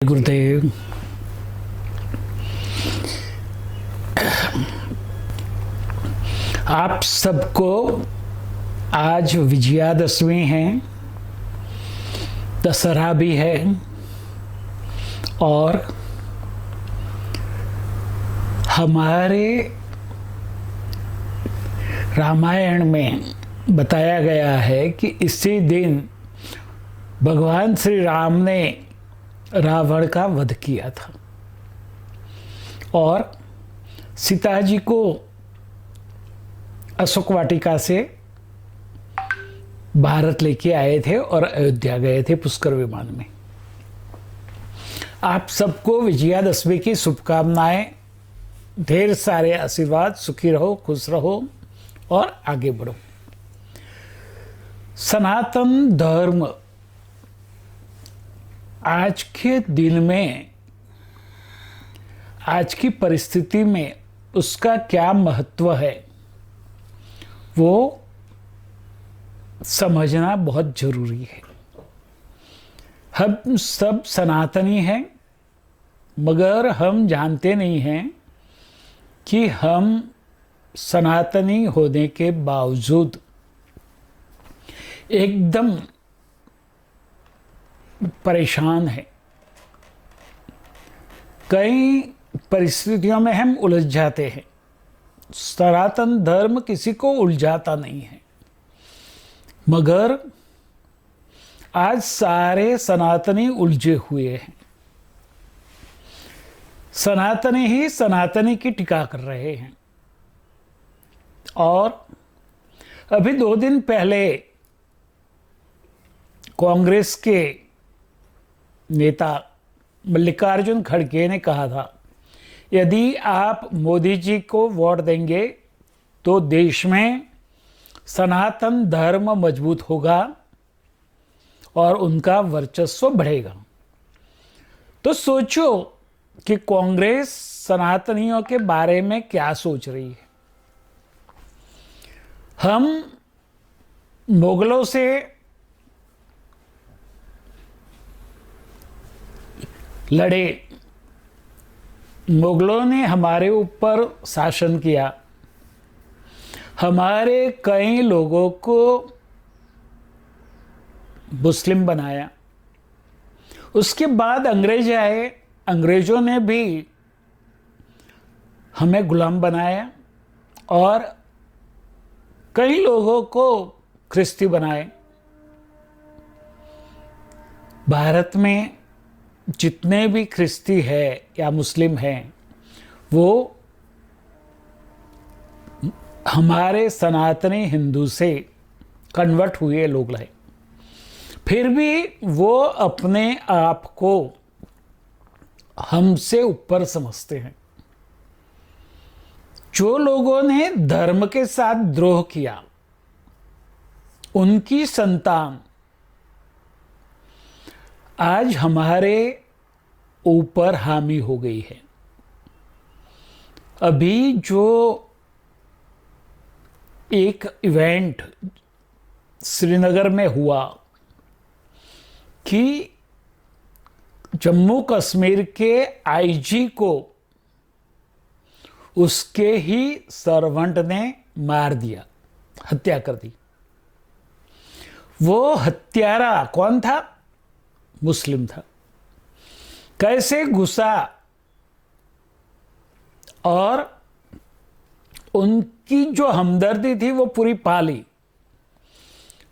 गुरुदेव, आप सबको आज विजयादशमी है, दशहरा भी है और हमारे रामायण में बताया गया है कि इसी दिन भगवान श्री राम ने रावण का वध किया था और सीता जी को अशोक वाटिका से भारत लेके आए थे और अयोध्या गए थे पुष्कर विमान में। आप सबको विजयादशमी की शुभकामनाएं, ढेर सारे आशीर्वाद, सुखी रहो, खुश रहो और आगे बढ़ो। सनातन धर्म आज के दिन में, आज की परिस्थिति में उसका क्या महत्व है वो समझना बहुत जरूरी है। हम सब सनातनी हैं, मगर हम जानते नहीं हैं कि हम सनातनी होने के बावजूद एकदम परेशान है। कई परिस्थितियों में हम उलझ जाते हैं। सनातन धर्म किसी को उलझाता नहीं है, मगर आज सारे सनातनी उलझे हुए हैं। सनातनी ही सनातनी की टीका कर रहे हैं। और अभी 2 दिन पहले कांग्रेस के नेता मल्लिकार्जुन खड़गे ने कहा था, यदि आप मोदी जी को वोट देंगे तो देश में सनातन धर्म मजबूत होगा और उनका वर्चस्व बढ़ेगा। तो सोचो कि कांग्रेस सनातनियों के बारे में क्या सोच रही है। हम मुगलों से लड़े, मुगलों ने हमारे ऊपर शासन किया, हमारे कई लोगों को मुस्लिम बनाया। उसके बाद अंग्रेज आए, अंग्रेजों ने भी हमें गुलाम बनाया और कई लोगों को ख्रिस्ती बनाए। भारत में जितने भी ख्रिस्ती है या मुस्लिम हैं, वो हमारे सनातनी हिंदू से कन्वर्ट हुए लोग हैं। फिर भी वो अपने आप को हमसे ऊपर समझते हैं। जो लोगों ने धर्म के साथ द्रोह किया, उनकी संतान आज हमारे ऊपर हावी हो गई है। अभी जो एक इवेंट श्रीनगर में हुआ कि जम्मू कश्मीर के आईजी को उसके ही सर्वेंट ने मार दिया, हत्या कर दी। वो हत्यारा कौन था? मुस्लिम था। कैसे घुसा और उनकी जो हमदर्दी थी वो पूरी पाली,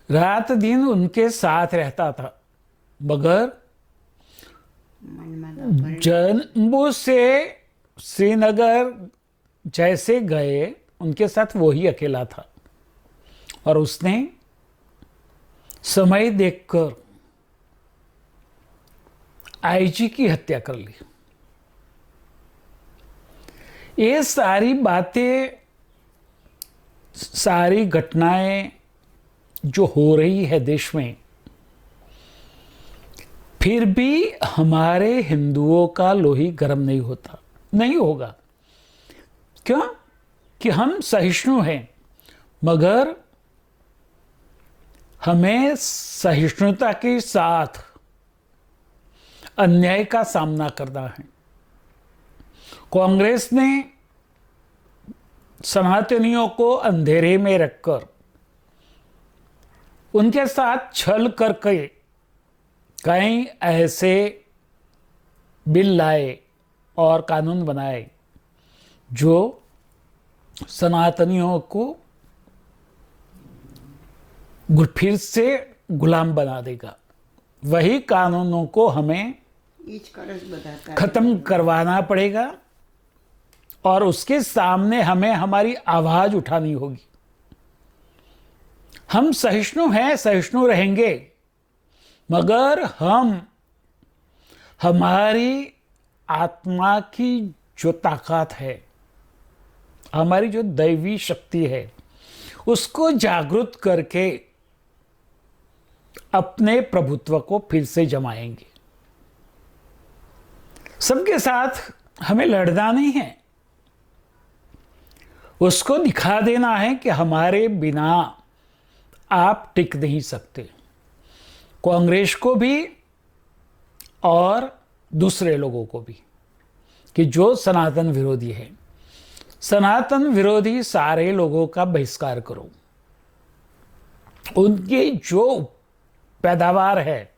रात दिन उनके साथ रहता था। मगर जम्मू से श्रीनगर जैसे गए, उनके साथ वो ही अकेला था और उसने समय देखकर आईजी की हत्या कर ली। ये सारी बातें, सारी घटनाएं जो हो रही है देश में, फिर भी हमारे हिंदुओं का लोही गर्म नहीं होता, नहीं होगा। क्यों? कि हम सहिष्णु हैं, मगर हमें सहिष्णुता के साथ अन्याय का सामना करना है। कांग्रेस ने सनातनियों को अंधेरे में रखकर उनके साथ छल करके कई ऐसे बिल लाए और कानून बनाए जो सनातनियों को फिर से गुलाम बना देगा। वही कानूनों को हमें खत्म करवाना पड़ेगा और उसके सामने हमें हमारी आवाज उठानी होगी। हम सहिष्णु हैं, सहिष्णु रहेंगे, मगर हम हमारी आत्मा की जो ताकत है, हमारी जो दैवी शक्ति है, उसको जागृत करके अपने प्रभुत्व को फिर से जमाएंगे। सबके साथ हमें लड़ना नहीं है, उसको दिखा देना है कि हमारे बिना आप टिक नहीं सकते। कांग्रेस को भी और दूसरे लोगों को भी, कि जो सनातन विरोधी है, सनातन विरोधी सारे लोगों का बहिष्कार करो। उनकी जो पैदावार है,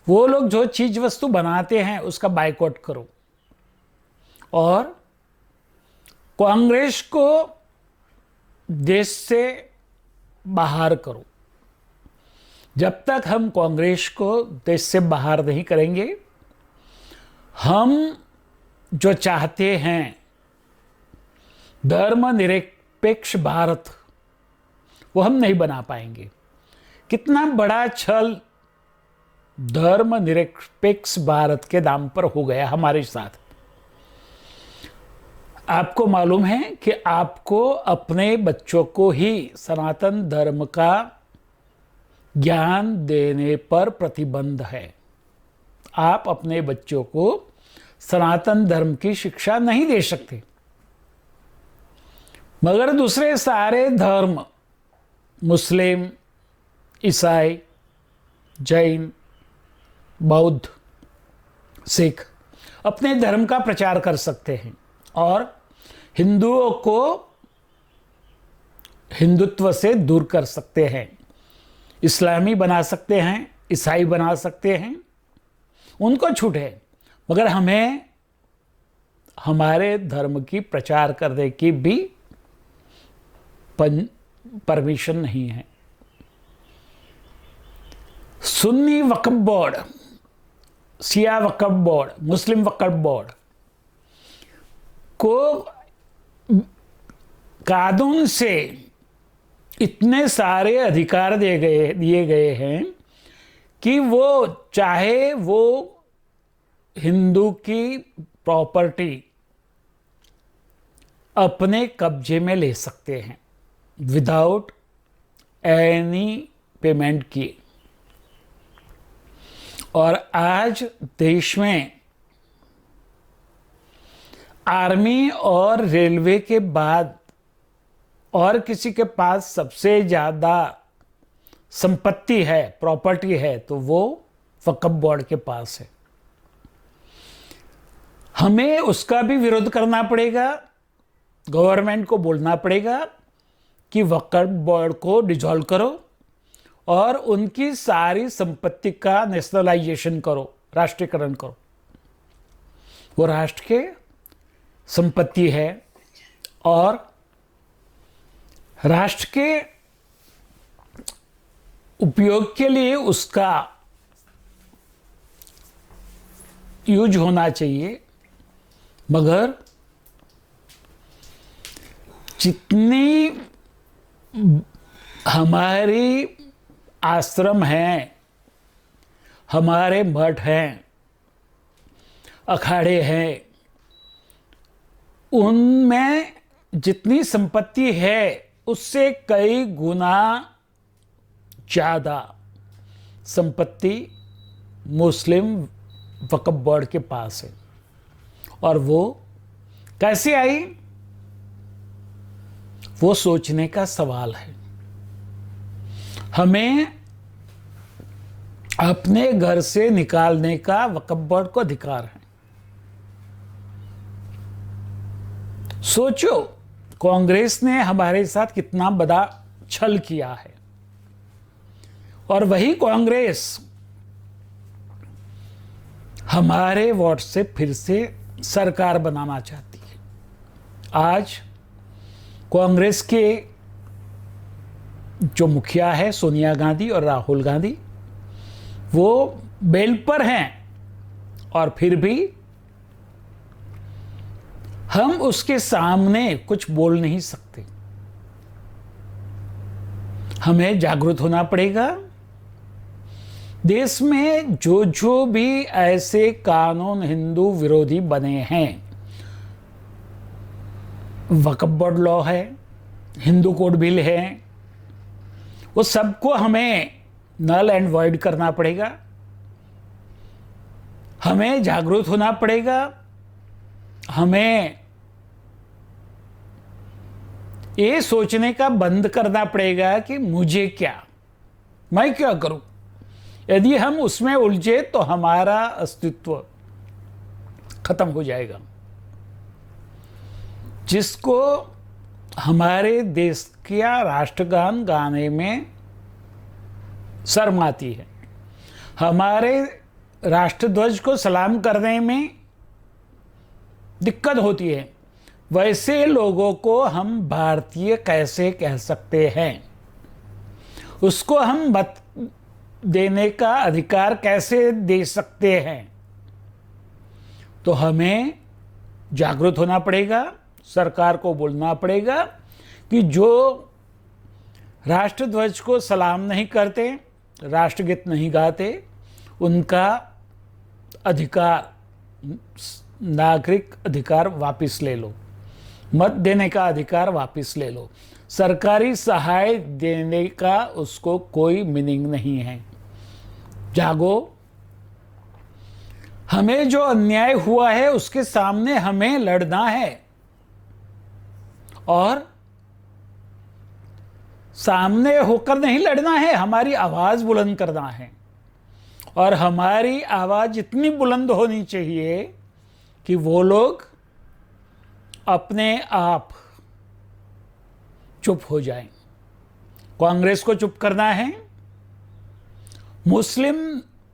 वो लोग जो चीज वस्तु बनाते हैं, उसका बायकॉट करो और कांग्रेस को देश से बाहर करो। जब तक हम कांग्रेस को देश से बाहर नहीं करेंगे, हम जो चाहते हैं धर्मनिरपेक्ष भारत, वो हम नहीं बना पाएंगे। कितना बड़ा छल धर्मनिरपेक्ष भारत के नाम पर हो गया हमारे साथ। आपको मालूम है कि आपको अपने बच्चों को ही सनातन धर्म का ज्ञान देने पर प्रतिबंध है। आप अपने बच्चों को सनातन धर्म की शिक्षा नहीं दे सकते, मगर दूसरे सारे धर्म, मुस्लिम, ईसाई, जैन, बौद्ध, सिख अपने धर्म का प्रचार कर सकते हैं और हिंदुओं को हिंदुत्व से दूर कर सकते हैं। इस्लामी बना सकते हैं, ईसाई बना सकते हैं, उनको छूट है, मगर हमें हमारे धर्म की प्रचार करने की भी परमिशन नहीं है। सुन्नी वक्फ बोर्ड, शिया वक्फ बोर्ड, मुस्लिम वक्फ बोर्ड को कानून से इतने सारे अधिकार दिए गए हैं कि वो चाहे वो हिंदू की प्रॉपर्टी अपने कब्जे में ले सकते हैं विदाउट एनी पेमेंट किए। और आज देश में आर्मी और रेलवे के बाद और किसी के पास सबसे ज्यादा संपत्ति है, प्रॉपर्टी है, तो वो वक्फ बोर्ड के पास है। हमें उसका भी विरोध करना पड़ेगा, गवर्नमेंट को बोलना पड़ेगा कि वक्फ बोर्ड को डिसॉल्व करो और उनकी सारी संपत्ति का नेशनलाइजेशन करो, राष्ट्रीयकरण करो। वो राष्ट्र के संपत्ति है और राष्ट्र के उपयोग के लिए उसका यूज होना चाहिए। मगर जितनी हमारी आश्रम हैं, हमारे मठ हैं, अखाड़े हैं, उनमें जितनी संपत्ति है उससे कई गुना ज़्यादा संपत्ति मुस्लिम वक्फ बोर्ड के पास है। और वो कैसे आई, वो सोचने का सवाल है। हमें अपने घर से निकालने का वक्फ बोर्ड को अधिकार है। सोचो कांग्रेस ने हमारे साथ कितना बड़ा छल किया है, और वही कांग्रेस हमारे वोट से फिर से सरकार बनाना चाहती है। आज कांग्रेस के जो मुखिया है सोनिया गांधी और राहुल गांधी, वो बेल पर हैं, और फिर भी हम उसके सामने कुछ बोल नहीं सकते। हमें जागरूक होना पड़ेगा। देश में जो जो भी ऐसे कानून हिंदू विरोधी बने हैं, वक्फ बोर्ड लॉ है, हिंदू कोड बिल है, वो सबको हमें नल एंड वॉइड करना पड़ेगा। हमें जागरूक होना पड़ेगा। हमें ये सोचने का बंद करना पड़ेगा कि मुझे क्या, मैं क्या करूं। यदि हम उसमें उलझे तो हमारा अस्तित्व खत्म हो जाएगा। जिसको हमारे देश का राष्ट्रगान गाने में शर्म आती है, हमारे राष्ट्रध्वज को सलाम करने में दिक्कत होती है, वैसे लोगों को हम भारतीय कैसे कह सकते हैं? उसको हम मत देने का अधिकार कैसे दे सकते हैं? तो हमें जागरूक होना पड़ेगा। सरकार को बोलना पड़ेगा कि जो राष्ट्रध्वज को सलाम नहीं करते, राष्ट्रगीत नहीं गाते, उनका अधिकार, नागरिक अधिकार वापस ले लो। मत देने का अधिकार वापस ले लो। सरकारी सहाय देने का उसको कोई मीनिंग नहीं है। जागो। हमें जो अन्याय हुआ है उसके सामने हमें लड़ना है, और सामने होकर नहीं लड़ना है, हमारी आवाज बुलंद करना है। और हमारी आवाज इतनी बुलंद होनी चाहिए कि वो लोग अपने आप चुप हो जाएं। कांग्रेस को चुप करना है, मुस्लिम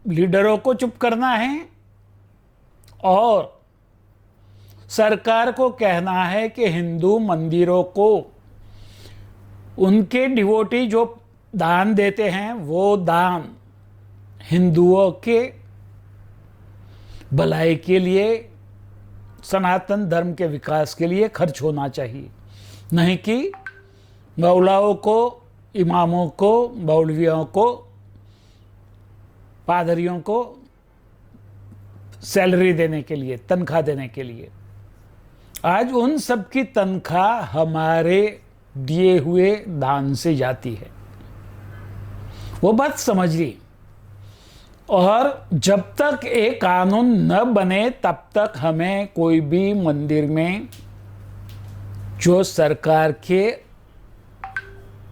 लीडरों को चुप करना है, और सरकार को कहना है कि हिंदू मंदिरों को उनके डिवोटी जो दान देते हैं वो दान हिंदुओं के भलाई के लिए, सनातन धर्म के विकास के लिए खर्च होना चाहिए, नहीं कि मौलाओं को, इमामों को, मौलवियों को, पादरियों को सैलरी देने के लिए, तनख्वाह देने के लिए। आज उन सब की तनख्वाह हमारे दिए हुए दान से जाती है। वो बात समझ ली। और जब तक एक कानून न बने तब तक हमें कोई भी मंदिर में जो सरकार के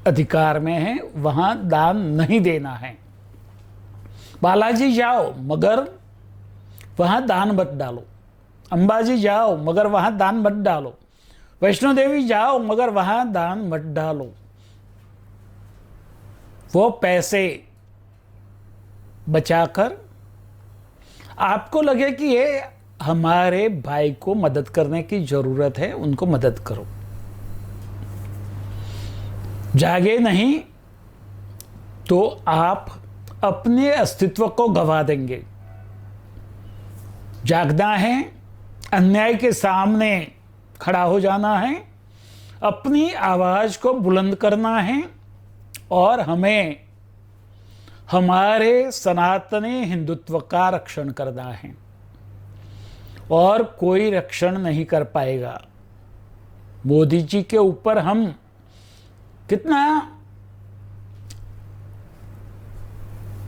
अधिकार में है वहां दान नहीं देना है। बालाजी जाओ मगर वहां दान मत डालो, अंबाजी जाओ मगर वहां दान मत डालो, वैष्णो देवी जाओ मगर वहां दान मत डालो। वो पैसे बचाकर आपको लगे कि ये हमारे भाई को मदद करने की जरूरत है, उनको मदद करो। जागे नहीं तो आप अपने अस्तित्व को गंवा देंगे। जागना है, अन्याय के सामने खड़ा हो जाना है, अपनी आवाज को बुलंद करना है, और हमें हमारे सनातनी हिंदुत्व का रक्षण करना है। और कोई रक्षण नहीं कर पाएगा। मोदी जी के ऊपर हम कितना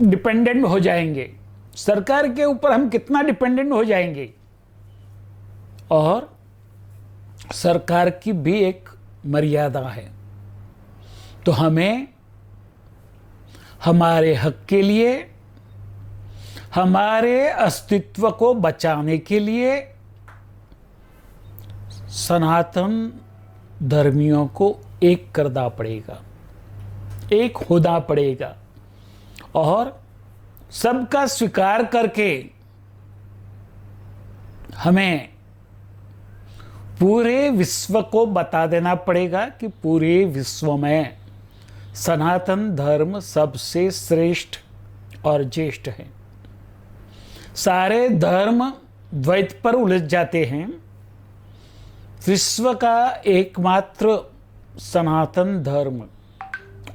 डिपेंडेंट हो जाएंगे, सरकार के ऊपर हम कितना डिपेंडेंट हो जाएंगे। और सरकार की भी एक मर्यादा है। तो हमें हमारे हक के लिए हमारे अस्तित्व को बचाने के लिए सनातन धर्मियों को एक करना पड़ेगा, एक होना पड़ेगा और सबका स्वीकार करके हमें पूरे विश्व को बता देना पड़ेगा कि पूरे विश्व में सनातन धर्म सबसे श्रेष्ठ और ज्येष्ठ है। सारे धर्म द्वैत पर उलझ जाते हैं, विश्व का एकमात्र सनातन धर्म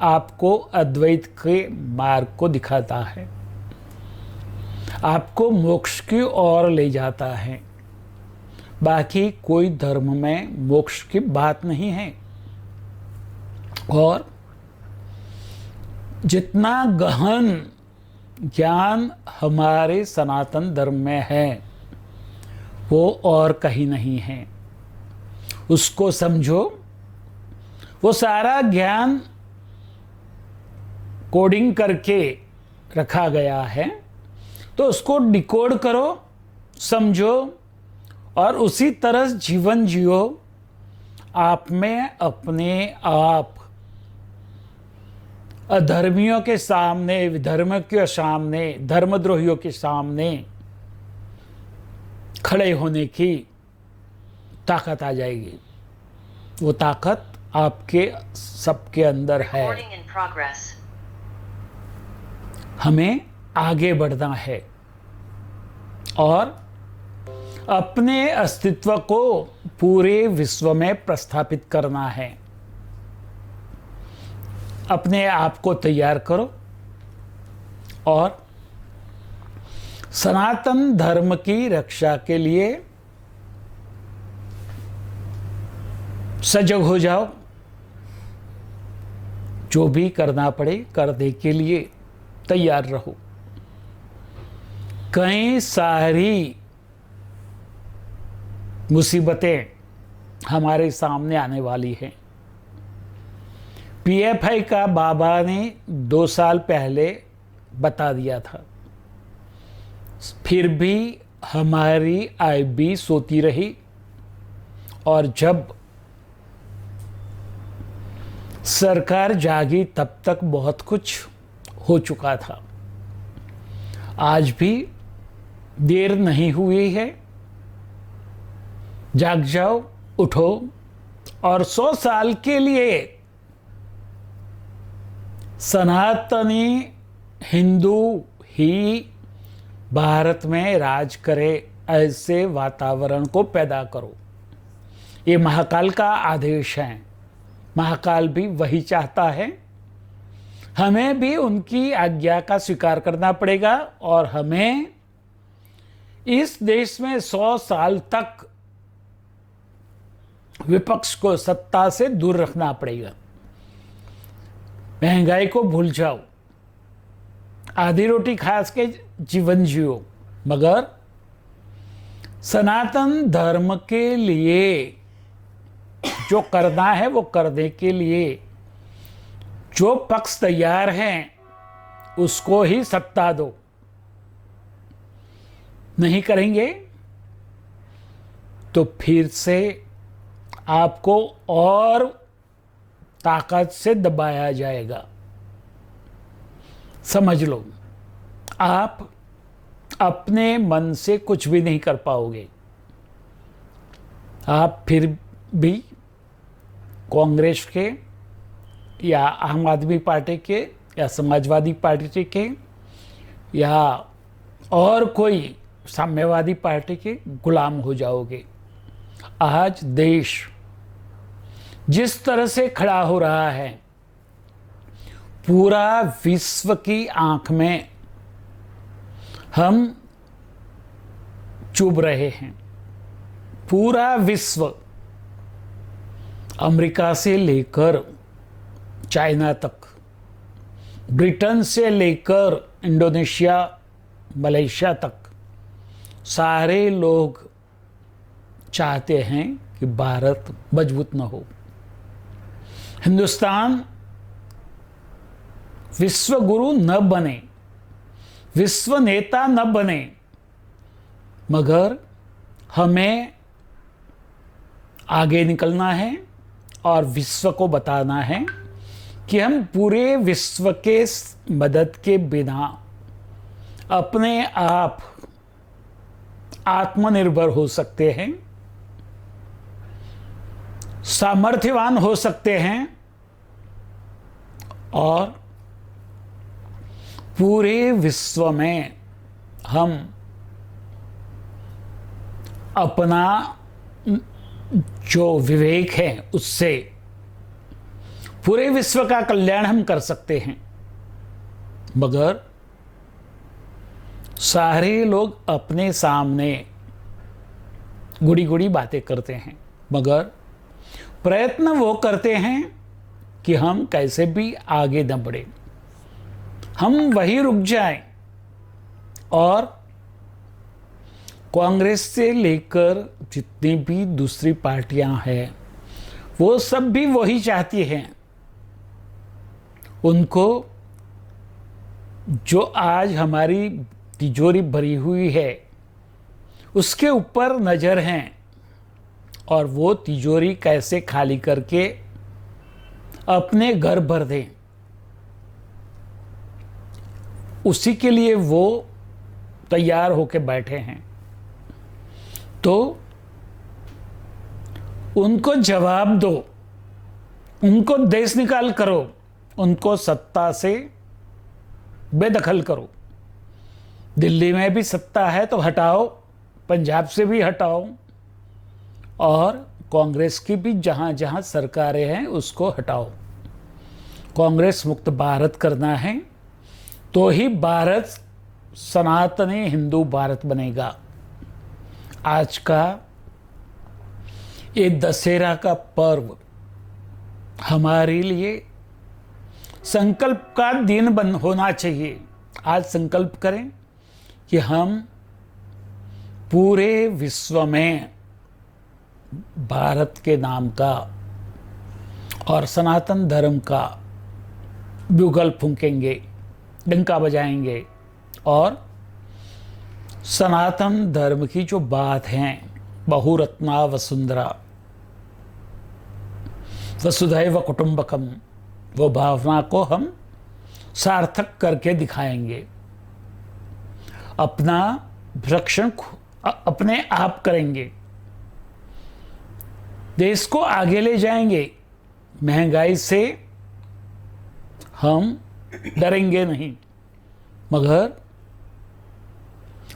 आपको अद्वैत के मार्ग को दिखाता है, आपको मोक्ष की ओर ले जाता है। बाकी कोई धर्म में मोक्ष की बात नहीं है। और जितना गहन ज्ञान हमारे सनातन धर्म में है वो और कहीं नहीं है। उसको समझो, वो सारा ज्ञान कोडिंग करके रखा गया है, तो उसको डिकोड करो, समझो और उसी तरह जीवन जियो। आप में अपने आप अधर्मियों के सामने, विधर्म के सामने, धर्मद्रोहियों के सामने खड़े होने की ताकत आ जाएगी। वो ताकत आपके सबके अंदर है। हमें आगे बढ़ना है और अपने अस्तित्व को पूरे विश्व में प्रस्थापित करना है। अपने आप को तैयार करो और सनातन धर्म की रक्षा के लिए सजग हो जाओ। जो भी करना पड़े करने के लिए तैयार रहो। कई सारी मुसीबतें हमारे सामने आने वाली हैं। पीएफआई का बाबा ने 2 साल पहले बता दिया था, फिर भी हमारी आईबी सोती रही और जब सरकार जागी तब तक बहुत कुछ हो चुका था। आज भी देर नहीं हुई है। जाग जाओ, उठो और 100 साल के लिए सनातनी हिंदू ही भारत में राज करे, ऐसे वातावरण को पैदा करो। ये महाकाल का आदेश है। महाकाल भी वही चाहता है। हमें भी उनकी आज्ञा का स्वीकार करना पड़ेगा और हमें इस देश में 100 साल तक विपक्ष को सत्ता से दूर रखना पड़ेगा। महंगाई को भूल जाओ, आधी रोटी खा के जीवन जियो, मगर सनातन धर्म के लिए जो करना है वो करने के लिए जो पक्ष तैयार हैं उसको ही सत्ता दो। नहीं करेंगे तो फिर से आपको और ताकत से दबाया जाएगा। समझ लो, आप अपने मन से कुछ भी नहीं कर पाओगे। आप फिर भी कांग्रेस के या आम आदमी पार्टी के या समाजवादी पार्टी के या और कोई साम्यवादी पार्टी के गुलाम हो जाओगे। आज देश जिस तरह से खड़ा हो रहा है, पूरा विश्व की आंख में हम चुभ रहे हैं। पूरा विश्व, अमेरिका से लेकर चाइना तक, ब्रिटेन से लेकर इंडोनेशिया, मलेशिया तक, सारे लोग चाहते हैं कि भारत मजबूत न हो। हिंदुस्तान विश्व गुरु न बने, विश्व नेता न बने, मगर हमें आगे निकलना है और विश्व को बताना है कि हम पूरे विश्व के मदद के बिना अपने आप आत्मनिर्भर हो सकते हैं, सामर्थ्यवान हो सकते हैं और पूरे विश्व में हम अपना जो विवेक है उससे पूरे विश्व का कल्याण हम कर सकते हैं। मगर सारे लोग अपने सामने गुड़ी गुड़ी बातें करते हैं, मगर प्रयत्न वो करते हैं कि हम कैसे भी आगे न बढ़े, हम वहीं रुक जाएं। और कांग्रेस से लेकर जितनी भी दूसरी पार्टियां हैं वो सब भी वही चाहती हैं। उनको जो आज हमारी तिजोरी भरी हुई है उसके ऊपर नज़र हैं और वो तिजोरी कैसे खाली करके अपने घर भर दें, उसी के लिए वो तैयार होके बैठे हैं। तो उनको जवाब दो, उनको देश निकाल करो, उनको सत्ता से बेदखल करो। दिल्ली में भी सत्ता है तो हटाओ, पंजाब से भी हटाओ और कांग्रेस की भी जहां जहां सरकारें हैं उसको हटाओ। कांग्रेस मुक्त भारत करना है तो ही भारत सनातनी हिंदू भारत बनेगा। आज का ये दशहरा का पर्व हमारे लिए संकल्प का दिन बन होना चाहिए। आज संकल्प करें कि हम पूरे विश्व में भारत के नाम का और सनातन धर्म का बुगल फूंकेंगे, डंका बजाएंगे और सनातन धर्म की जो बात है बहुरत्ना वसुंधरा वसुधैव कुटुंबकम, वो भावना को हम सार्थक करके दिखाएंगे। अपना रक्षण अपने आप करेंगे, देश को आगे ले जाएंगे। महंगाई से हम डरेंगे नहीं, मगर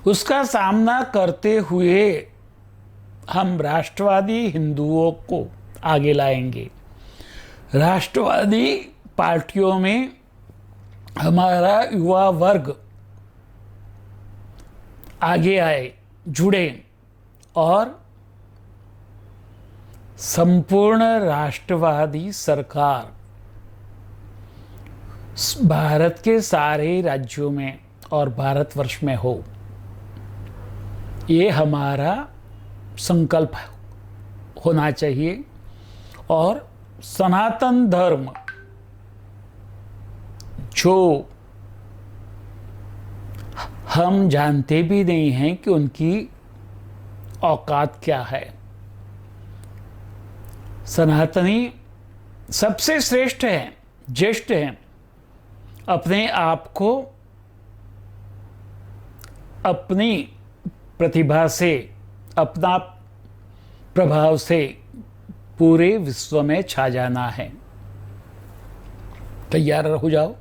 उसका सामना करते हुए हम राष्ट्रवादी हिंदुओं को आगे लाएंगे। राष्ट्रवादी पार्टियों में हमारा युवा वर्ग आगे आए, जुड़े और संपूर्ण राष्ट्रवादी सरकार भारत के सारे राज्यों में और भारतवर्ष में हो, ये हमारा संकल्प होना चाहिए। और सनातन धर्म जो हम जानते भी नहीं हैं कि उनकी औकात क्या है। सनातनी सबसे श्रेष्ठ हैं, ज्येष्ठ हैं, अपने आप को अपनी प्रतिभा से, अपना प्रभाव से पूरे विश्व में छा जाना है। तैयार हो जाओ।